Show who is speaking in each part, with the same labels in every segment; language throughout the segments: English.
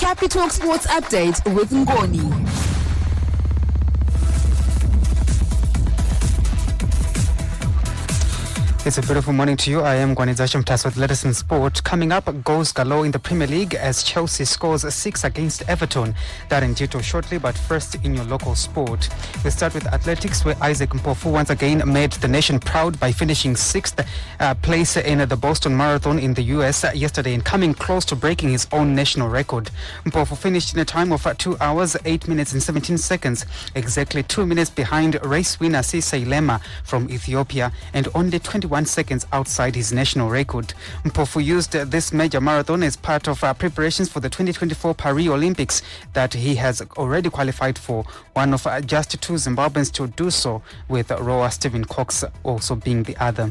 Speaker 1: Capitalk Sports Update with Ngoni.
Speaker 2: It's a beautiful morning to you. I am Gwaniza Mtas with latest in sport. Coming up, goals galore in the Premier League as Chelsea scores 6 against Everton. That in detail shortly, but first in your local sport. We start with athletics, where Isaac Mpofu once again made the nation proud by finishing 6th place in the Boston Marathon in the US yesterday and coming close to breaking his own national record. Mpofu finished in a time of 2 hours, 8 minutes and 17 seconds, exactly 2 minutes behind race winner Sisay Lema from Ethiopia and only 21 seconds outside his national record. Mpofu used this major marathon as part of preparations for the 2024 Paris Olympics that he has already qualified for, one of just 2 Zimbabweans to do so, with rower Stephen Cox also being the other.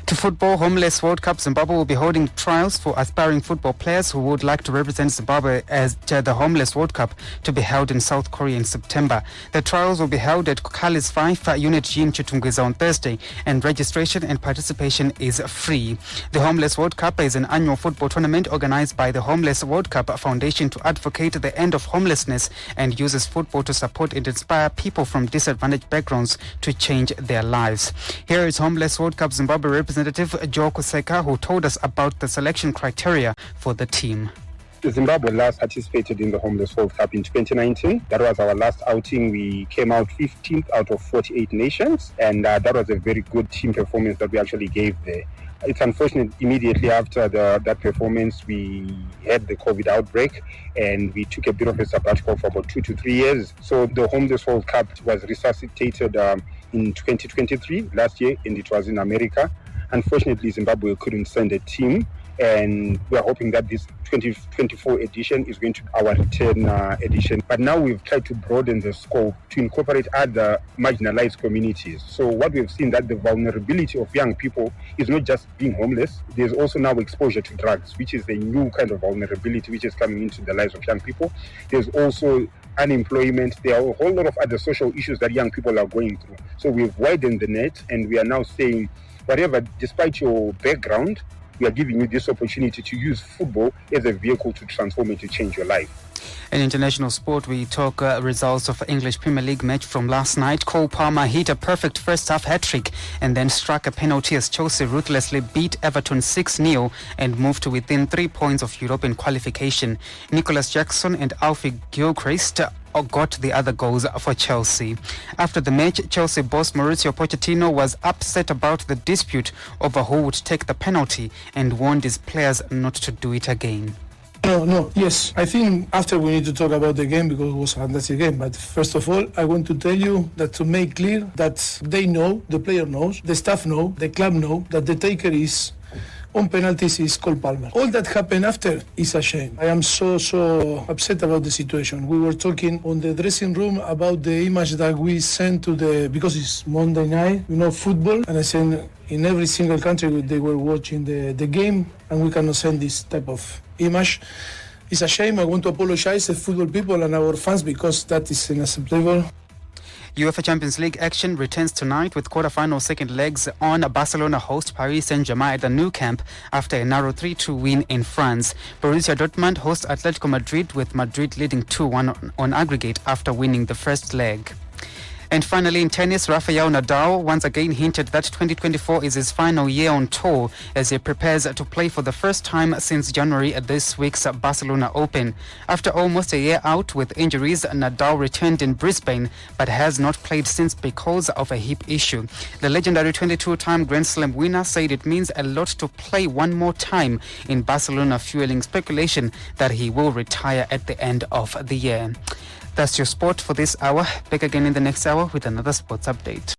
Speaker 2: To football, Homeless World Cup Zimbabwe will be holding trials for aspiring football players who would like to represent Zimbabwe as the Homeless World Cup to be held in South Korea in September. The trials will be held at Callis Fives Unit G in Chitungwiza on Thursday, and registration and participation is free. The Homeless World Cup is an annual football tournament organized by the Homeless World Cup Foundation to advocate the end of homelessness and uses football to support and inspire people from disadvantaged backgrounds to change their lives. Here is Homeless World Cup Zimbabwe representative Joe Kuseka, who told us about the selection criteria for the team.
Speaker 3: Zimbabwe last participated in the Homeless World Cup in 2019. That was our last outing. We came out 15th out of 48 nations, and that was a very good team performance that we actually gave there. It's unfortunate immediately after that performance we had the COVID outbreak and we took a bit of a sabbatical for about 2 to 3 years. So the Homeless World Cup was resuscitated in 2023 last year, and it was in America. Unfortunately, Zimbabwe couldn't send a team, and we're hoping that this 2024 edition is going to be our return edition. But now we've tried to broaden the scope to incorporate other marginalized communities. So what we've seen that the vulnerability of young people is not just being homeless. There's also now exposure to drugs, which is a new kind of vulnerability which is coming into the lives of young people. There's also unemployment. There are a whole lot of other social issues that young people are going through. So we've widened the net, and we are now saying, whatever, despite your background, we are giving you this opportunity to use football as a vehicle to transform and to change your life.
Speaker 2: In international sport, we talk results of English Premier League match from last night. Cole Palmer hit a perfect first-half hat-trick and then struck a penalty as Chelsea ruthlessly beat Everton 6-0 and moved to within 3 points of European qualification. Nicholas Jackson and Alfie Gilchrist got the other goals for Chelsea. After the match, Chelsea boss Mauricio Pochettino was upset about the dispute over who would take the penalty and warned his players not to do it again.
Speaker 4: Yes. I think after we need to talk about the game because it was a fantastic game. But first of all, I want to tell you that to make clear that they know, the player knows, the staff know, the club know that the taker is on penalties is Cole Palmer. All that happened after is a shame. I am so upset about the situation. We were talking on the dressing room about the image that we sent to because it's Monday night, football, and I said in every single country they were watching the game, and we cannot send this type of image. It's a shame. I want to apologize to football people and our fans because that is unacceptable.
Speaker 2: UEFA Champions League action returns tonight with quarter-final second legs on. Barcelona host Paris Saint-Germain at the Nou Camp after a narrow 3-2 win in France. Borussia Dortmund hosts Atletico Madrid, with Madrid leading 2-1 on aggregate after winning the first leg. And finally, in tennis, Rafael Nadal once again hinted that 2024 is his final year on tour as he prepares to play for the first time since January at this week's Barcelona Open. After almost a year out with injuries, Nadal returned in Brisbane but has not played since because of a hip issue. The legendary 22-time Grand Slam winner said it means a lot to play one more time in Barcelona, fueling speculation that he will retire at the end of the year. That's your sport for this hour. Back again in the next hour with another sports update.